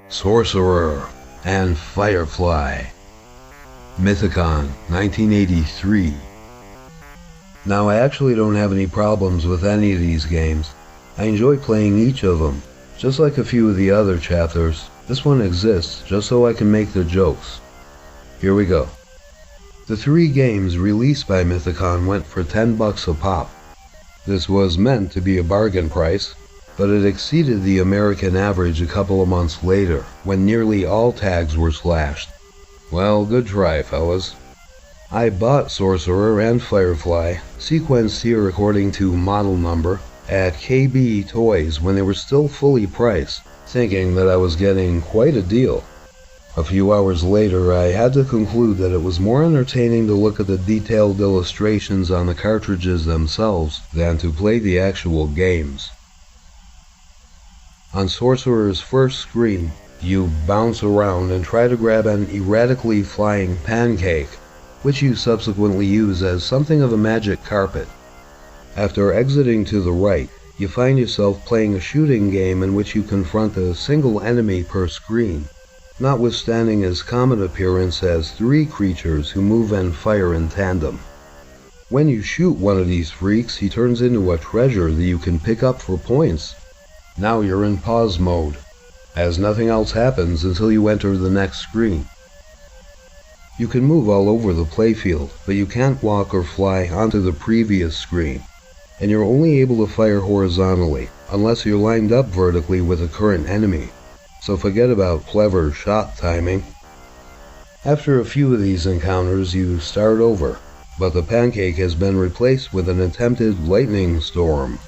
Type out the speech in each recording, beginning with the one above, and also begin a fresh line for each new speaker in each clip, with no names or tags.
Sorcerer and Fire Fly. Mythicon, 1983. Now, I actually don't have any problems with any of these games. I enjoy playing each of them. Just like a few of the other chapters, this one exists just so I can make the jokes. Here we go. The 3 games released by Mythicon went for $10 a pop. This was meant to be a bargain price, but it exceeded the American average a couple of months later, when nearly all tags were slashed. Well, good try, fellas. I bought Sorcerer and Fire Fly, sequenced here according to model number, at KB Toys when they were still fully priced, thinking that I was getting quite a deal. A few hours later, I had to conclude that it was more entertaining to look at the detailed illustrations on the cartridges themselves than to play the actual games. On Sorcerer's first screen, you bounce around and try to grab an erratically flying pancake, which you subsequently use as something of a magic carpet. After exiting to the right, you find yourself playing a shooting game in which you confront a single enemy per screen, notwithstanding his common appearance as 3 creatures who move and fire in tandem. When you shoot one of these freaks, he turns into a treasure that you can pick up for points. Now you're in pause mode, as nothing else happens until you enter the next screen. You can move all over the playfield, but you can't walk or fly onto the previous screen, and you're only able to fire horizontally, unless you're lined up vertically with a current enemy. So forget about clever shot timing. After a few of these encounters, you start over, but the pancake has been replaced with an attempted lightning storm.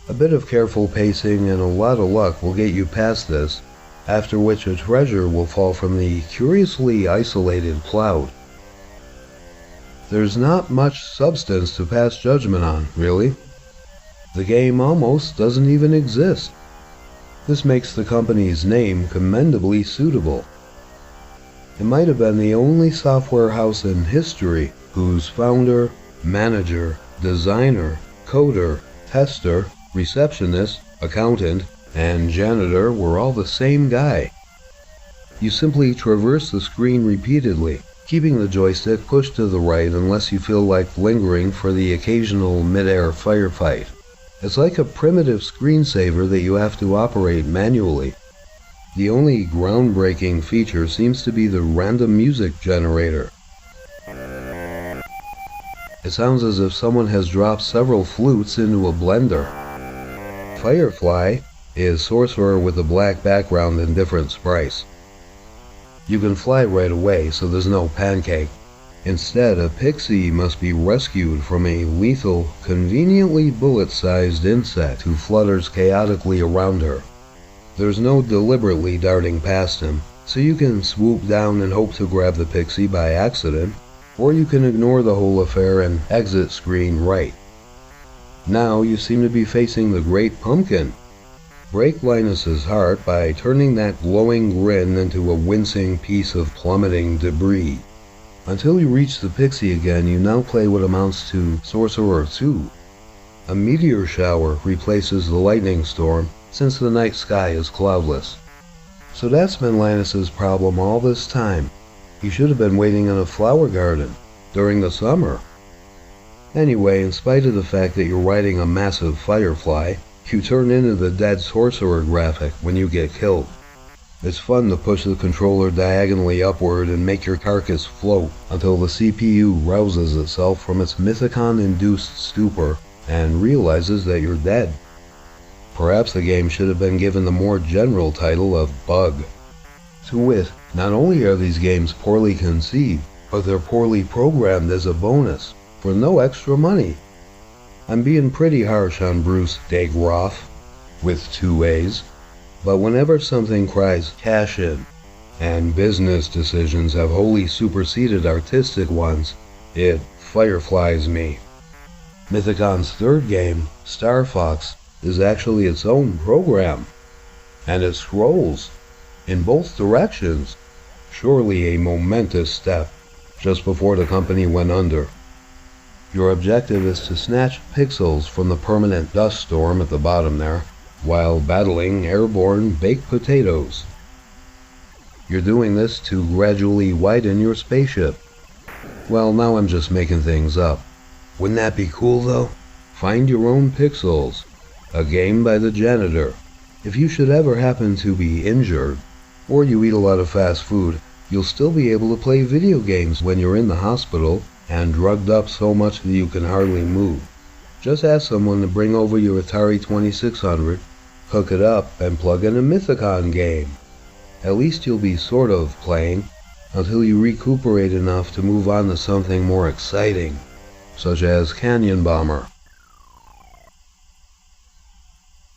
A bit of careful pacing and a lot of luck will get you past this, after which a treasure will fall from the curiously isolated cloud. There's not much substance to pass judgment on, really. The game almost doesn't even exist. This makes the company's name commendably suitable. It might have been the only software house in history whose founder, manager, designer, coder, tester, receptionist, accountant, and janitor were all the same guy. You simply traverse the screen repeatedly, keeping the joystick pushed to the right unless you feel like lingering for the occasional mid-air firefight. It's like a primitive screensaver that you have to operate manually. The only groundbreaking feature seems to be the random music generator. It sounds as if someone has dropped several flutes into a blender. Firefly is Sorcerer with a black background and different sprites. You can fly right away, so there's no pancake. Instead, a pixie must be rescued from a lethal, conveniently bullet-sized insect who flutters chaotically around her. There's no deliberately darting past him, so you can swoop down and hope to grab the pixie by accident, or you can ignore the whole affair and exit screen right. Now you seem to be facing the Great Pumpkin. Break Linus's heart by turning that glowing grin into a wincing piece of plummeting debris. Until you reach the pixie again, you now play what amounts to Sorcerer 2. A meteor shower replaces the lightning storm, since the night sky is cloudless. So that's been Linus's problem all this time. He should have been waiting in a flower garden during the summer. Anyway, in spite of the fact that you're riding a massive firefly, you turn into the dead sorcerer graphic when you get killed. It's fun to push the controller diagonally upward and make your carcass float until the CPU rouses itself from its Mythicon-induced stupor and realizes that you're dead. Perhaps the game should have been given the more general title of Bug. To wit, not only are these games poorly conceived, but they're poorly programmed as a bonus, for no extra money. I'm being pretty harsh on Bruce DeGroff, with 2 A's, but whenever something cries cash in, and business decisions have wholly superseded artistic ones, it fireflies me. Mythicon's 3rd game, Star Fox, is actually its own program, and it scrolls in both directions. Surely a momentous step, just before the company went under. Your objective is to snatch pixels from the permanent dust storm at the bottom there, while battling airborne baked potatoes. You're doing this to gradually widen your spaceship. Well, now I'm just making things up. Wouldn't that be cool though? Find Your Own Pixels, a game by the janitor. If you should ever happen to be injured, or you eat a lot of fast food, you'll still be able to play video games when you're in the hospital and drugged up so much that you can hardly move. Just ask someone to bring over your Atari 2600, hook it up, and plug in a Mythicon game. At least you'll be sort of playing until you recuperate enough to move on to something more exciting, such as Canyon Bomber.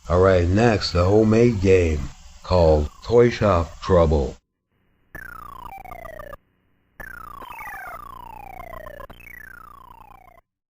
Alright, next, a homemade game called Toy Shop Trouble.